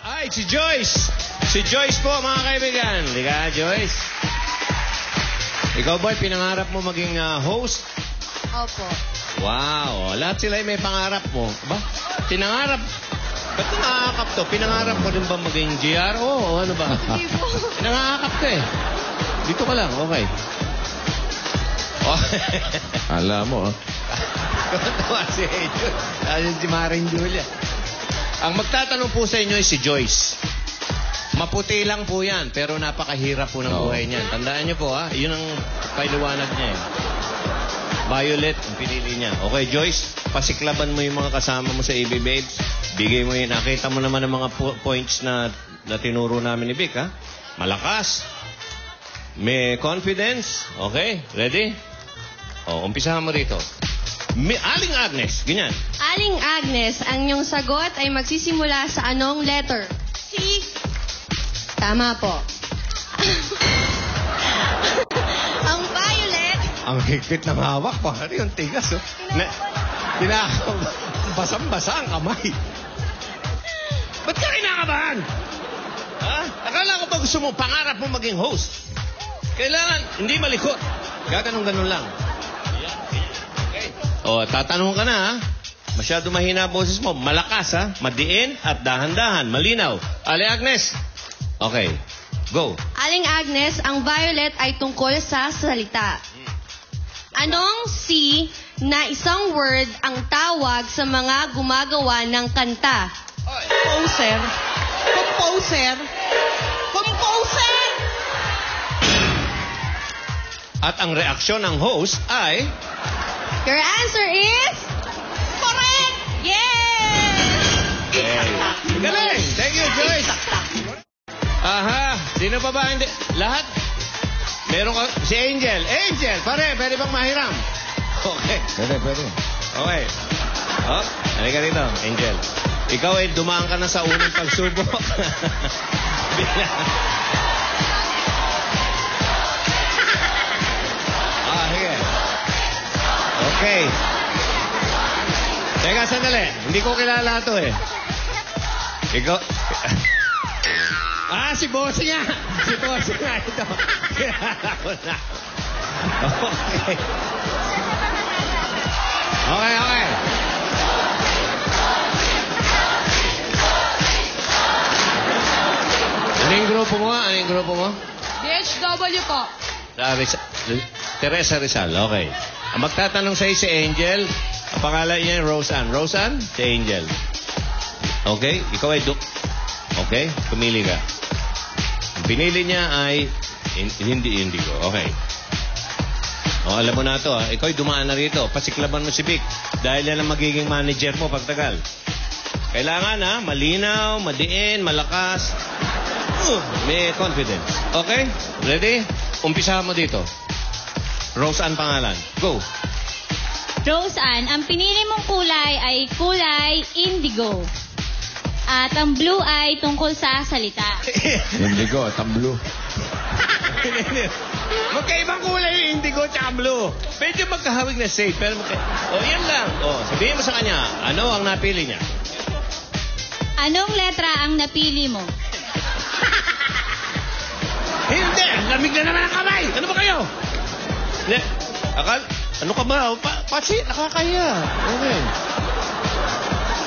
Ay, si Joyce. Si Joyce po, mga kaibigan. Hindi ka, Joyce? Ikaw ba, pinangarap mo maging host? Opo. Wow. Lahat sila ay may pangarap mo. Ba? Pinangarap. Ba't nakakap to? Pinangarap mo rin ba maging GR? O ano ba? Hindi po. Pinangarap ka eh. Dito ka lang, okay. Oh. Alam mo, Kumatawa si Angel. Ayun si Maring Julia. Ang magtatanong po sa inyo ay si Joyce. Maputi lang po yan, pero napakahirap po ng buhay niyan. Tandaan niyo po, ha? Yun ang paliwanag niya eh. Violet, ang pinili niya. Okay, Joyce, pasiklaban mo yung mga kasama mo sa AB Babes. Bigay mo yun. Nakita mo naman ang mga points na tinuro namin ni Vic, ha? Malakas. May confidence. Okay, ready? O, umpisahan mo rito. Aling Agnes, ganyan. Aling Agnes, ang iyong sagot ay magsisimula sa anong letter? C. Tama po. Ang Violet. Ang higpit ng hawak, pare yung tigas. Oh. Basang-basa ang kamay. Ba't ka kinakabahan? Ha? Akala ko ba gusto mo, pangarap mo maging host? Kailangan, hindi malikot. Gaganong-ganon lang. O, tatanong ka na, ha? Masyado mahina ang boses mo. Malakas, ha? Madiin at dahan-dahan. Malinaw. Ali Agnes. Okay. Go. Aling Agnes, ang Violet ay tungkol sa salita. Anong C na isang word ang tawag sa mga gumagawa ng kanta? Composer. Composer. Composer! At ang reaksyon ng host ay... Your answer is... Correct! Yes! Hey. Galing! Thank you, Joyce! Aha! Sino pa ba? Hindi. Lahat? Meron ka... Si Angel. Angel! Pare, pwede bang mahiram? Okay. pwede. Okay. Oh, halika rito, Angel. Ikaw ay dumaan ka na sa unang pagsubok. Sige. Okay. Teka, sandali. Hindi ko kilala ito eh. Ikaw... si Bossy nga. Si Bossy nga ito. Kilala ko na. Okay. Okay. Anong grupo mo? DHW po. Teresa Rizal, okay. Ang magtatanong sa'yo si Angel, ang pangalan niya Roseanne. Roseanne, si Angel. Okay? Ikaw ay okay? Pumili ka. Ang pinili niya ay hindi indigo. Okay. O, alam mo na ito, ha? Ikaw ay dumaan na rito. Pasiklaban mo si Vic. Dahil yan ang magiging manager mo pagtagal. Kailangan, ha? Malinaw, madiin, malakas. May confidence. Okay? Ready? Umpisahan mo dito. Roseanne pangalan. Go. Roseanne, ang pinili mong kulay ay kulay indigo. At ang blue ay tungkol sa salita. Indigo at ang blue. Magkaibang kulay yung indigo at blue. Medyo magkahawig na shade. Pero yan lang. Sabihin mo sa kanya, ano ang napili niya? Anong letra ang napili mo? Hindi! Lamig na naman ang kamay! Ano ba kayo? Ano ka ba? Patsi, nakakaya. Okay.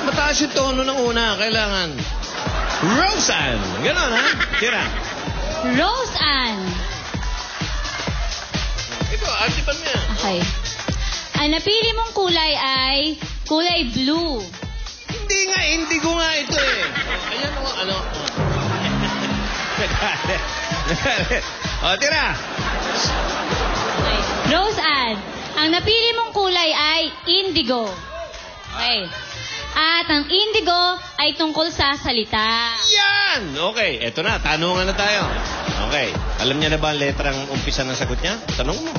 Mataas yung tono ng una. Kailangan. Roseanne! Ganon, ha? Tira. Roseanne. Ito, artipan mo yan. Okay. Ang napili mong kulay ay kulay blue. Hindi nga, indigo nga ito eh. Ayan o, ano. Tira. Okay. Roseanne, ang napili mong kulay ay indigo. Okay. At ang indigo ay tungkol sa salita. Yan! Okay, eto na. Tanungan na tayo. Okay. Alam niya na ba ang letrang umpisa ng sagot niya? Tanong mo.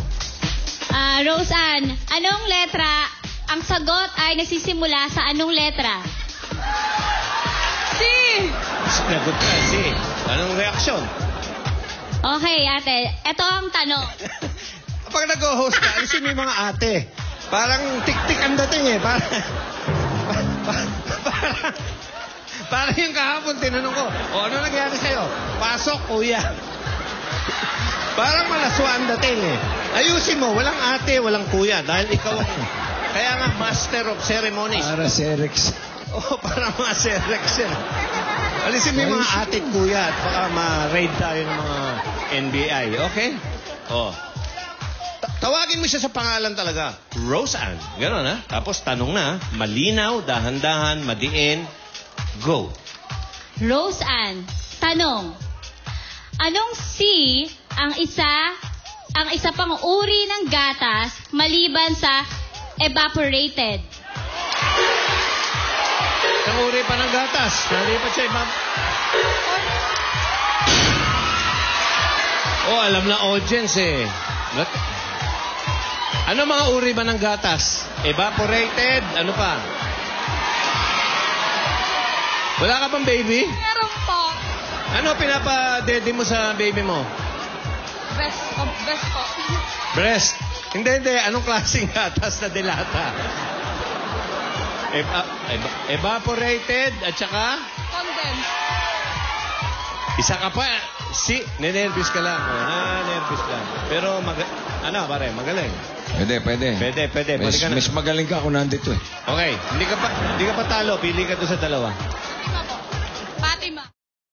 Roseanne, anong letra? Ang sagot ay nasisimula sa anong letra? C. Sinagot ka, si. Anong reaksyon? Okay, ate. Ito ang tanong. Pag nag-host ka, alisin mo yung mga ate. Parang tik-tik ang dating eh. Parang yung kahapon, tinanong ko, Pasok, kuya. Parang malaswa ang dating eh. Ayusin mo, walang ate, walang kuya. Dahil ikaw ang... Kaya nga, Master of Ceremonies. Para Serex. Oh, para mga Serex yan. Alisin mo yung mga ate at kuya at baka ma-raid tayo ng mga NBI. Okay? Oh. Tawagin mo siya sa pangalan talaga. Rose Ann. Ganon, ha? Tapos tanong na. Malinaw, dahan-dahan, madiin. Go. Rose Ann, tanong. Anong C ang isa pang uri ng gatas maliban sa evaporated? Isang uri pa ng gatas. Nalipat siya ibang... Oh, alam na audience eh. Ano mga uri ba ng gatas? Evaporated? Ano pa? Wala ka bang baby? Meron po. Ano pinapa-daddy mo sa baby mo? Best po. Breast. Hindi. Anong klaseng gatas na dilata? Evaporated at saka? Condensed. Isa ka pa. Nervous ka lang. Nervous lang. Pero, magaling. Pwede. Pwede. Mas magaling ka kung nandito eh. Okay, hindi ka pa talo. Pili ka doon sa dalawa.